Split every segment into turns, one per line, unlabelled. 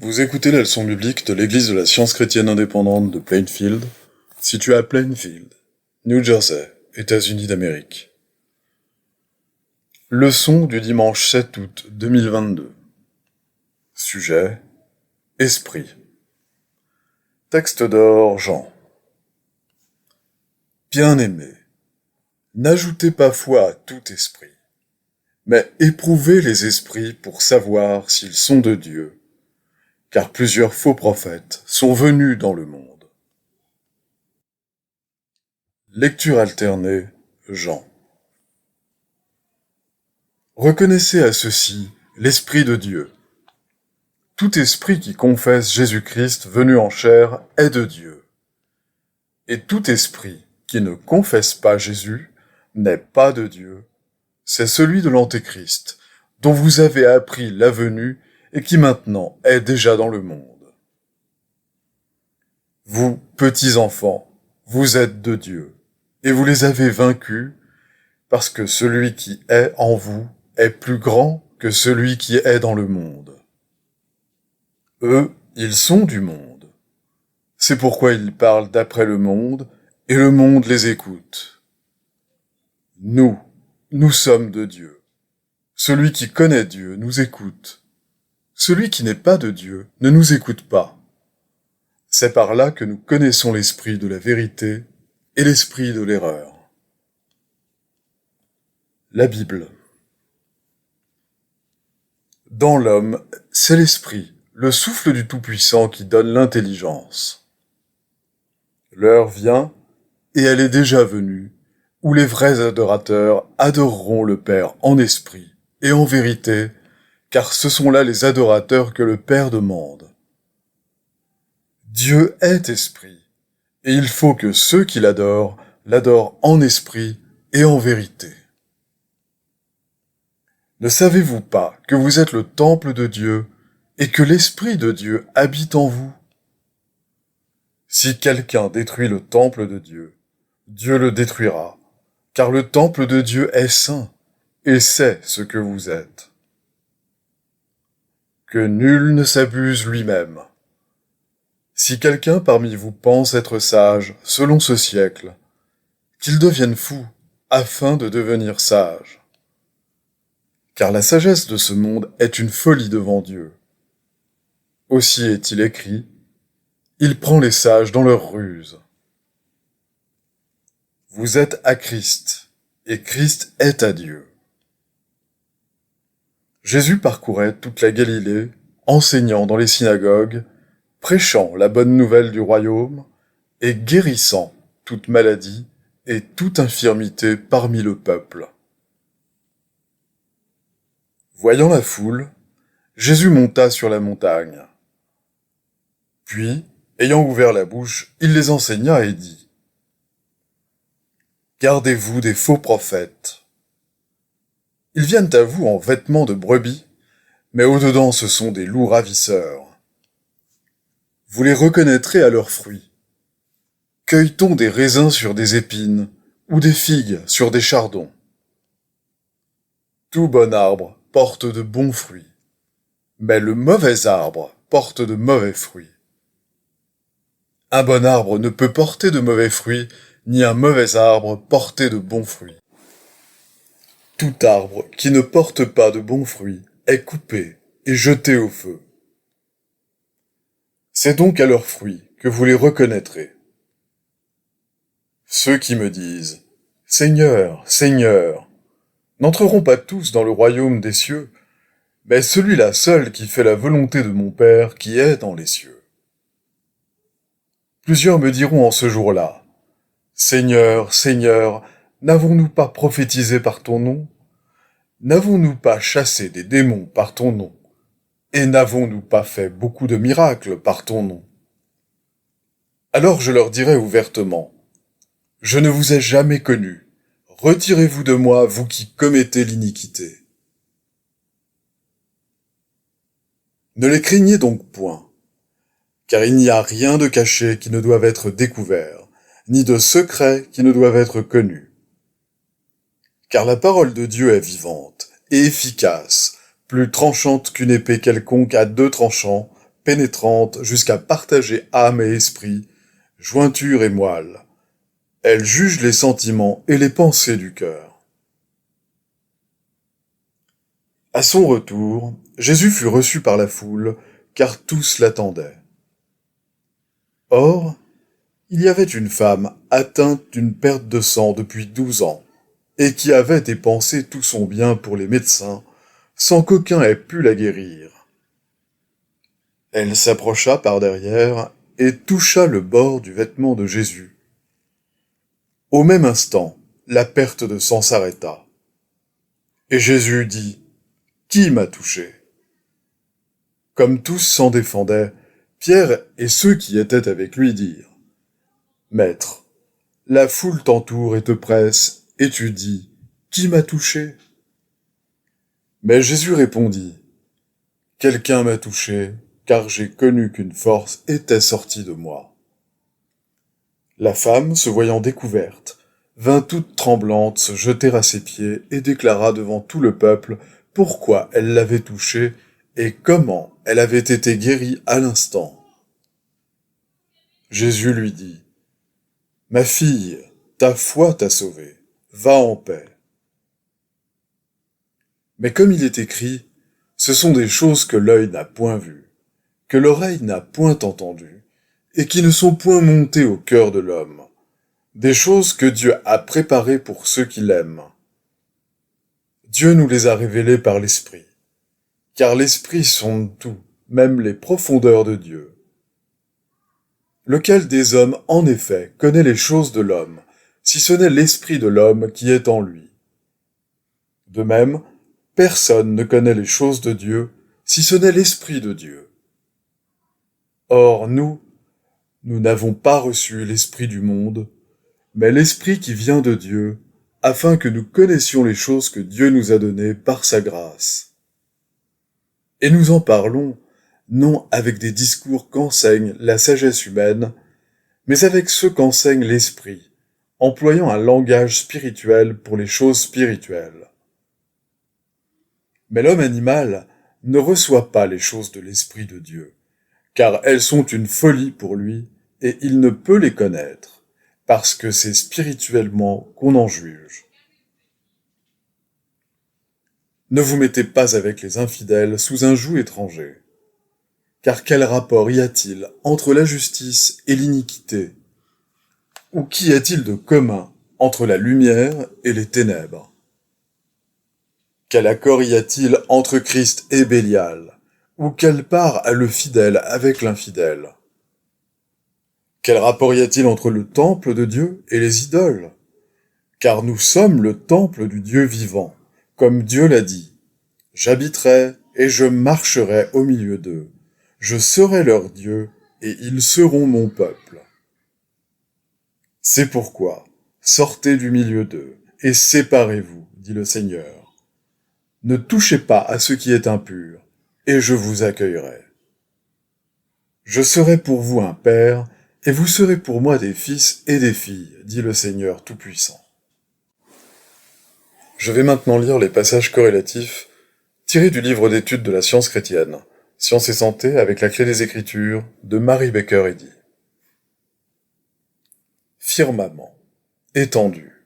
Vous écoutez la leçon biblique de l'Église de la Science chrétienne indépendante de Plainfield, située à Plainfield, New Jersey, États-Unis d'Amérique. Leçon du dimanche 7 août 2022. Sujet: Esprit. Texte d'or Jean. Bien-aimés, n'ajoutez pas foi à tout esprit, mais éprouvez les esprits pour savoir s'ils sont de Dieu, car plusieurs faux prophètes sont venus dans le monde. Lecture alternée, Jean. Reconnaissez à ceci l'Esprit de Dieu. Tout esprit qui confesse Jésus-Christ venu en chair est de Dieu. Et tout esprit qui ne confesse pas Jésus n'est pas de Dieu. C'est celui de l'Antéchrist, dont vous avez appris la venue et qui maintenant est déjà dans le monde. Vous, petits enfants, vous êtes de Dieu, et vous les avez vaincus, parce que celui qui est en vous est plus grand que celui qui est dans le monde. Eux, ils sont du monde. C'est pourquoi ils parlent d'après le monde, et le monde les écoute. Nous sommes de Dieu. Celui qui connaît Dieu nous écoute. Celui qui n'est pas de Dieu ne nous écoute pas. C'est par là que nous connaissons l'esprit de la vérité et l'esprit de l'erreur. La Bible. Dans l'homme, c'est l'esprit, le souffle du Tout-Puissant qui donne l'intelligence. L'heure vient, et elle est déjà venue, où les vrais adorateurs adoreront le Père en esprit et en vérité, car ce sont là les adorateurs que le Père demande. Dieu est esprit, et il faut que ceux qui l'adorent en esprit et en vérité. Ne savez-vous pas que vous êtes le temple de Dieu et que l'Esprit de Dieu habite en vous? Si quelqu'un détruit le temple de Dieu, Dieu le détruira, car le temple de Dieu est saint, et c'est ce que vous êtes. Que nul ne s'abuse lui-même. Si quelqu'un parmi vous pense être sage selon ce siècle, qu'il devienne fou afin de devenir sage. Car la sagesse de ce monde est une folie devant Dieu. Aussi est-il écrit, il prend les sages dans leur ruse. Vous êtes à Christ, et Christ est à Dieu. Jésus parcourait toute la Galilée, enseignant dans les synagogues, prêchant la bonne nouvelle du royaume, et guérissant toute maladie et toute infirmité parmi le peuple. Voyant la foule, Jésus monta sur la montagne. Puis, ayant ouvert la bouche, il les enseigna et dit : « Gardez-vous des faux prophètes. Ils viennent à vous en vêtements de brebis, mais au-dedans ce sont des loups ravisseurs. Vous les reconnaîtrez à leurs fruits. Cueille-t-on des raisins sur des épines, ou des figues sur des chardons? Tout bon arbre porte de bons fruits, mais le mauvais arbre porte de mauvais fruits. Un bon arbre ne peut porter de mauvais fruits, ni un mauvais arbre porter de bons fruits. Tout arbre qui ne porte pas de bons fruits est coupé et jeté au feu. C'est donc à leurs fruits que vous les reconnaîtrez. Ceux qui me disent : « Seigneur, Seigneur », n'entreront pas tous dans le royaume des cieux, mais celui-là seul qui fait la volonté de mon Père qui est dans les cieux. Plusieurs me diront en ce jour-là : « Seigneur, Seigneur, n'avons-nous pas prophétisé par ton nom ? N'avons-nous pas chassé des démons par ton nom ? Et n'avons-nous pas fait beaucoup de miracles par ton nom ? Alors je leur dirai ouvertement : Je ne vous ai jamais connus. Retirez-vous de moi, vous qui commettez l'iniquité. Ne les craignez donc point, car il n'y a rien de caché qui ne doive être découvert, ni de secret qui ne doive être connu. Car la parole de Dieu est vivante et efficace, plus tranchante qu'une épée quelconque à deux tranchants, pénétrante jusqu'à partager âme et esprit, jointure et moelle. Elle juge les sentiments et les pensées du cœur. À son retour, Jésus fut reçu par la foule, car tous l'attendaient. Or, il y avait une femme atteinte d'une perte de sang depuis 12 ans, et qui avait dépensé tout son bien pour les médecins, sans qu'aucun ait pu la guérir. Elle s'approcha par derrière et toucha le bord du vêtement de Jésus. Au même instant, la perte de sang s'arrêta. Et Jésus dit, « Qui m'a touché ?» Comme tous s'en défendaient, Pierre et ceux qui étaient avec lui dirent, « Maître, la foule t'entoure et te presse, et tu dis, « Qui m'a touché ?» Mais Jésus répondit, « Quelqu'un m'a touché, car j'ai connu qu'une force était sortie de moi. » La femme, se voyant découverte, vint toute tremblante se jeter à ses pieds et déclara devant tout le peuple pourquoi elle l'avait touché et comment elle avait été guérie à l'instant. Jésus lui dit, « Ma fille, ta foi t'a sauvée, va en paix. » Mais comme il est écrit, ce sont des choses que l'œil n'a point vues, que l'oreille n'a point entendues, et qui ne sont point montées au cœur de l'homme, des choses que Dieu a préparées pour ceux qui l'aiment. Dieu nous les a révélées par l'Esprit, car l'Esprit sonde tout, même les profondeurs de Dieu. Lequel des hommes, en effet, connaît les choses de l'homme, si ce n'est l'Esprit de l'homme qui est en lui? De même, personne ne connaît les choses de Dieu, si ce n'est l'Esprit de Dieu. Or, nous n'avons pas reçu l'Esprit du monde, mais l'Esprit qui vient de Dieu, afin que nous connaissions les choses que Dieu nous a données par sa grâce. Et nous en parlons, non avec des discours qu'enseigne la sagesse humaine, mais avec ceux qu'enseigne l'Esprit, employant un langage spirituel pour les choses spirituelles. Mais l'homme animal ne reçoit pas les choses de l'Esprit de Dieu, car elles sont une folie pour lui, et il ne peut les connaître, parce que c'est spirituellement qu'on en juge. Ne vous mettez pas avec les infidèles sous un joug étranger, car quel rapport y a-t-il entre la justice et l'iniquité? Ou qu'y a-t-il de commun entre la lumière et les ténèbres? Quel accord y a-t-il entre Christ et Bélial? Ou quelle part a le fidèle avec l'infidèle? Quel rapport y a-t-il entre le temple de Dieu et les idoles? Car nous sommes le temple du Dieu vivant, comme Dieu l'a dit. J'habiterai et je marcherai au milieu d'eux. Je serai leur Dieu et ils seront mon peuple. C'est pourquoi, sortez du milieu d'eux et séparez-vous, dit le Seigneur. Ne touchez pas à ce qui est impur, et je vous accueillerai. Je serai pour vous un père, et vous serez pour moi des fils et des filles, dit le Seigneur Tout-Puissant. Je vais maintenant lire les passages corrélatifs tirés du livre d'études de la science chrétienne, Science et santé avec la clé des Écritures, de Mary Baker Eddy. Firmament, étendu.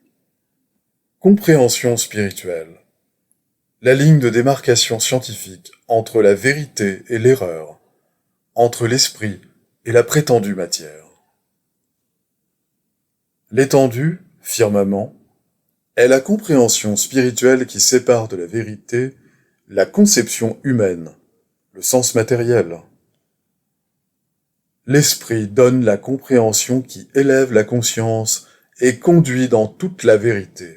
Compréhension spirituelle. La ligne de démarcation scientifique entre la vérité et l'erreur, entre l'esprit et la prétendue matière. L'étendue, firmament, est la compréhension spirituelle qui sépare de la vérité la conception humaine, le sens matériel. L'esprit donne la compréhension qui élève la conscience et conduit dans toute la vérité.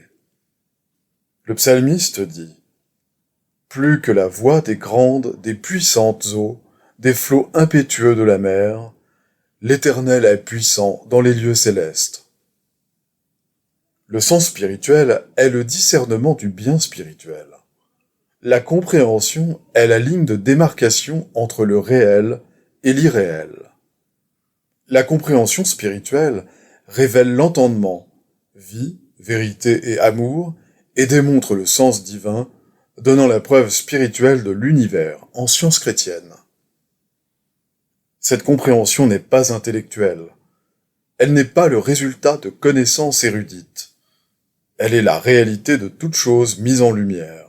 Le psalmiste dit: plus que la voix des grandes, des puissantes eaux, des flots impétueux de la mer, l'Éternel est puissant dans les lieux célestes. Le sens spirituel est le discernement du bien spirituel. La compréhension est la ligne de démarcation entre le réel et l'irréel. La compréhension spirituelle révèle l'entendement, vie, vérité et amour, et démontre le sens divin, donnant la preuve spirituelle de l'univers en science chrétienne. Cette compréhension n'est pas intellectuelle. Elle n'est pas le résultat de connaissances érudites. Elle est la réalité de toute chose mise en lumière.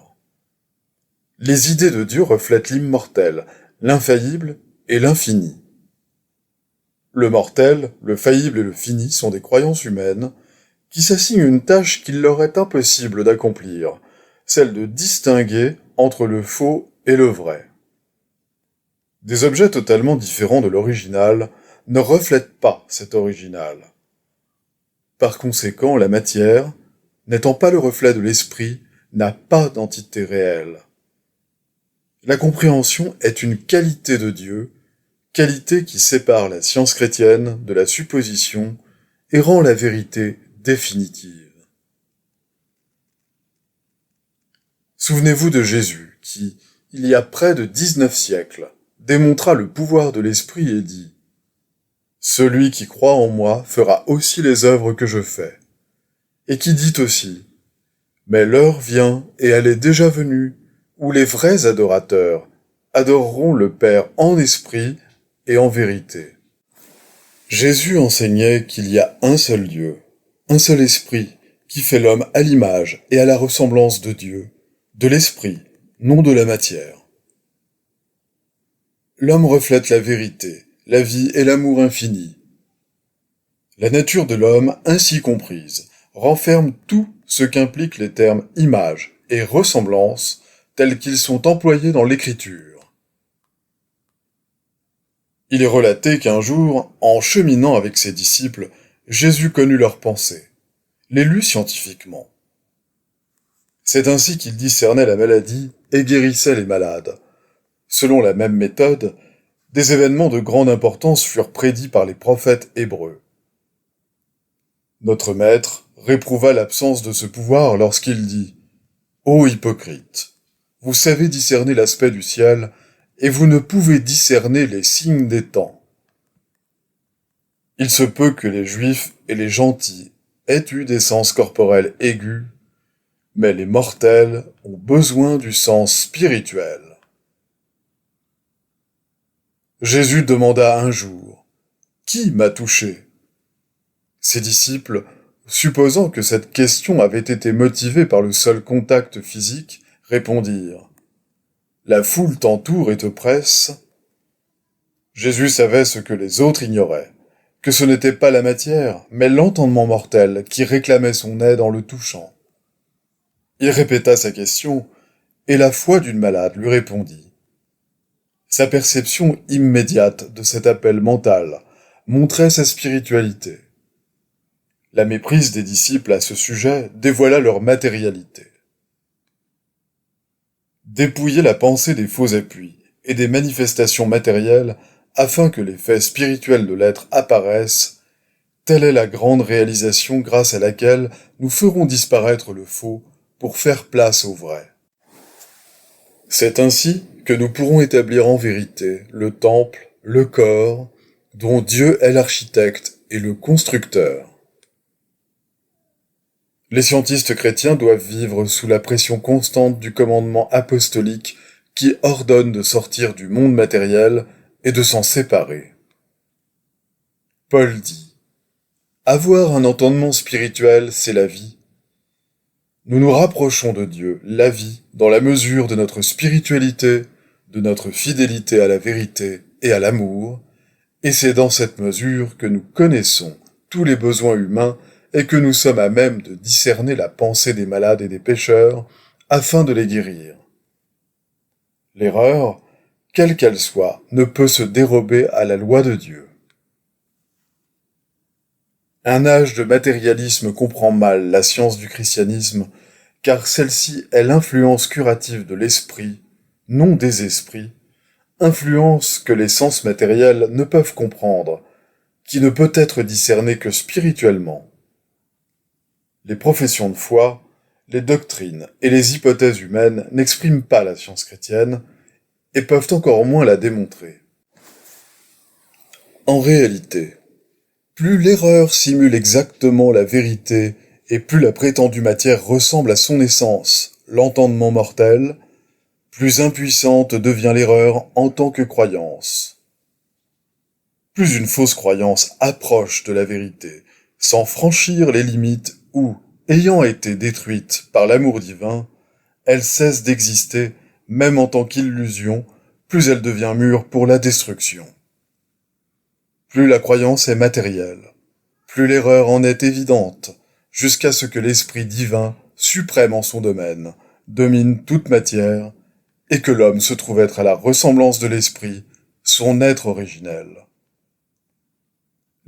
Les idées de Dieu reflètent l'immortel, l'infaillible et l'infini. Le mortel, le faillible et le fini sont des croyances humaines qui s'assignent une tâche qu'il leur est impossible d'accomplir, celle de distinguer entre le faux et le vrai. Des objets totalement différents de l'original ne reflètent pas cet original. Par conséquent, la matière, n'étant pas le reflet de l'esprit, n'a pas d'entité réelle. La compréhension est une qualité de Dieu, qualité qui sépare la science chrétienne de la supposition et rend la vérité définitive. Souvenez-vous de Jésus qui, il y a près de 19 siècles, démontra le pouvoir de l'esprit et dit « Celui qui croit en moi fera aussi les œuvres que je fais. » Et qui dit aussi « Mais l'heure vient, et elle est déjà venue, où les vrais adorateurs adoreront le Père en esprit et en vérité. » Jésus enseignait qu'il y a un seul Dieu, un seul esprit, qui fait l'homme à l'image et à la ressemblance de Dieu, de l'esprit, non de la matière. L'homme reflète la vérité, la vie et l'amour infini. La nature de l'homme, ainsi comprise, renferme tout ce qu'impliquent les termes image et ressemblance tels qu'ils sont employés dans l'Écriture. Il est relaté qu'un jour, en cheminant avec ses disciples, Jésus connut leurs pensées, les lut scientifiquement. C'est ainsi qu'il discernait la maladie et guérissait les malades. Selon la même méthode, des événements de grande importance furent prédits par les prophètes hébreux. Notre Maître réprouva l'absence de ce pouvoir lorsqu'il dit « Ô hypocrite, vous savez discerner l'aspect du ciel, et vous ne pouvez discerner les signes des temps. Il se peut que les Juifs et les gentils aient eu des sens corporels aigus, mais les mortels ont besoin du sens spirituel. » Jésus demanda un jour « Qui m'a touché ?» Ses disciples, supposant que cette question avait été motivée par le seul contact physique, répondirent « La foule t'entoure et te presse. » Jésus savait ce que les autres ignoraient, que ce n'était pas la matière, mais l'entendement mortel qui réclamait son aide en le touchant. Il répéta sa question, et la foi d'une malade lui répondit. Sa perception immédiate de cet appel mental montrait sa spiritualité. La méprise des disciples à ce sujet dévoila leur matérialité. Dépouiller la pensée des faux appuis et des manifestations matérielles afin que les faits spirituels de l'être apparaissent, telle est la grande réalisation grâce à laquelle nous ferons disparaître le faux pour faire place au vrai. C'est ainsi que nous pourrons établir en vérité le temple, le corps, dont Dieu est l'architecte et le constructeur. Les scientistes chrétiens doivent vivre sous la pression constante du commandement apostolique qui ordonne de sortir du monde matériel et de s'en séparer. Paul dit « Avoir un entendement spirituel, c'est la vie. » Nous nous rapprochons de Dieu, la vie, dans la mesure de notre spiritualité, de notre fidélité à la vérité et à l'amour, et c'est dans cette mesure que nous connaissons tous les besoins humains et que nous sommes à même de discerner la pensée des malades et des pécheurs afin de les guérir. L'erreur, quelle qu'elle soit, ne peut se dérober à la loi de Dieu. Un âge de matérialisme comprend mal la science du christianisme, car celle-ci est l'influence curative de l'esprit, non des esprits, influence que les sens matériels ne peuvent comprendre, qui ne peut être discernée que spirituellement. Les professions de foi, les doctrines et les hypothèses humaines n'expriment pas la science chrétienne et peuvent encore moins la démontrer. En réalité, plus l'erreur simule exactement la vérité et plus la prétendue matière ressemble à son essence, l'entendement mortel, plus impuissante devient l'erreur en tant que croyance. plus une fausse croyance approche de la vérité, sans franchir les limites où, ayant été détruite par l'amour divin, elle cesse d'exister, même en tant qu'illusion, plus elle devient mûre pour la destruction. Plus la croyance est matérielle, plus l'erreur en est évidente, jusqu'à ce que l'esprit divin, suprême en son domaine, domine toute matière, et que l'homme se trouve être à la ressemblance de l'esprit, son être originel.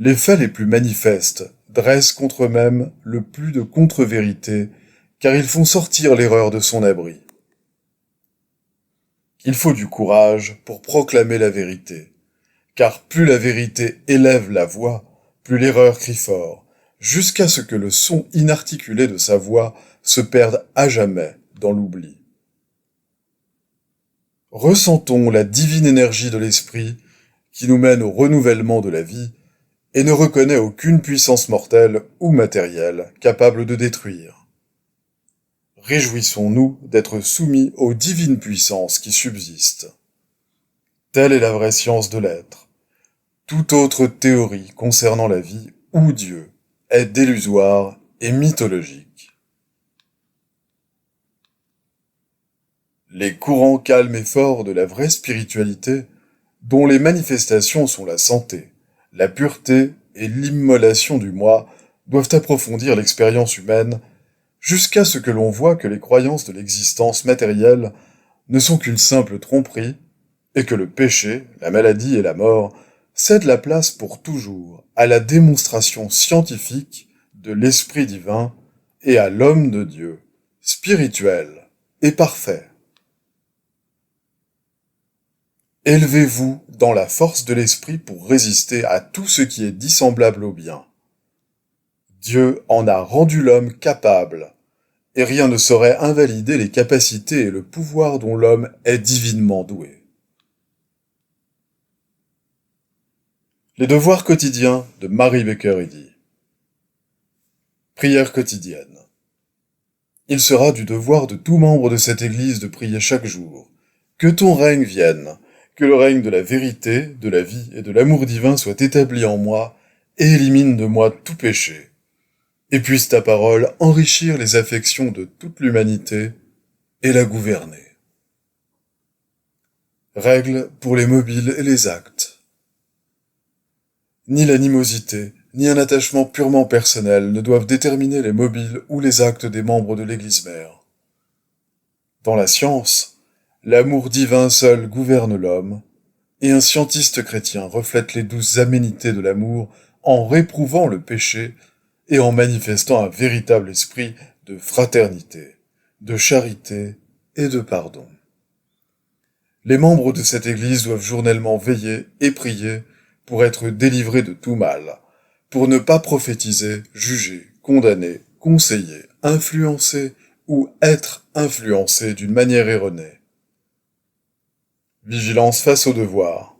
Les faits les plus manifestes dressent contre eux-mêmes le plus de contre-vérités, car ils font sortir l'erreur de son abri. Il faut du courage pour proclamer la vérité, car plus la vérité élève la voix, plus l'erreur crie fort, jusqu'à ce que le son inarticulé de sa voix se perde à jamais dans l'oubli. Ressentons la divine énergie de l'esprit qui nous mène au renouvellement de la vie et ne reconnaît aucune puissance mortelle ou matérielle capable de détruire. Réjouissons-nous d'être soumis aux divines puissances qui subsistent. Telle est la vraie science de l'être. Toute autre théorie concernant la vie ou Dieu est délusoire et mythologique. Les courants calmes et forts de la vraie spiritualité, dont les manifestations sont la santé, la pureté et l'immolation du moi, doivent approfondir l'expérience humaine jusqu'à ce que l'on voie que les croyances de l'existence matérielle ne sont qu'une simple tromperie et que le péché, la maladie et la mort cèdent la place pour toujours à la démonstration scientifique de l'Esprit divin et à l'homme de Dieu, spirituel et parfait. Élevez-vous dans la force de l'esprit pour résister à tout ce qui est dissemblable au bien. Dieu en a rendu l'homme capable, et rien ne saurait invalider les capacités et le pouvoir dont l'homme est divinement doué. Les devoirs quotidiens de Mary Baker Eddy. Prière quotidienne. Il sera du devoir de tout membre de cette Église de prier chaque jour. Que ton règne vienne, que le règne de la vérité, de la vie et de l'amour divin soit établi en moi et élimine de moi tout péché. Et puisse ta parole enrichir les affections de toute l'humanité et la gouverner. Règles pour les mobiles et les actes. Ni l'animosité, ni un attachement purement personnel ne doivent déterminer les mobiles ou les actes des membres de l'Église mère. Dans la science, l'amour divin seul gouverne l'homme, et un scientiste chrétien reflète les douces aménités de l'amour en réprouvant le péché et en manifestant un véritable esprit de fraternité, de charité et de pardon. Les membres de cette Église doivent journellement veiller et prier pour être délivrés de tout mal, pour ne pas prophétiser, juger, condamner, conseiller, influencer ou être influencés d'une manière erronée. Vigilance face au devoir.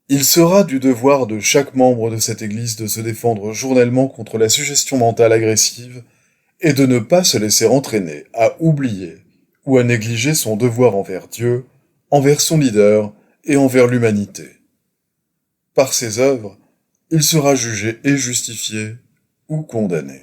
Il sera du devoir de chaque membre de cette Église de se défendre journellement contre la suggestion mentale agressive et de ne pas se laisser entraîner à oublier ou à négliger son devoir envers Dieu, envers son leader et envers l'humanité. Par ses œuvres, il sera jugé et justifié ou condamné.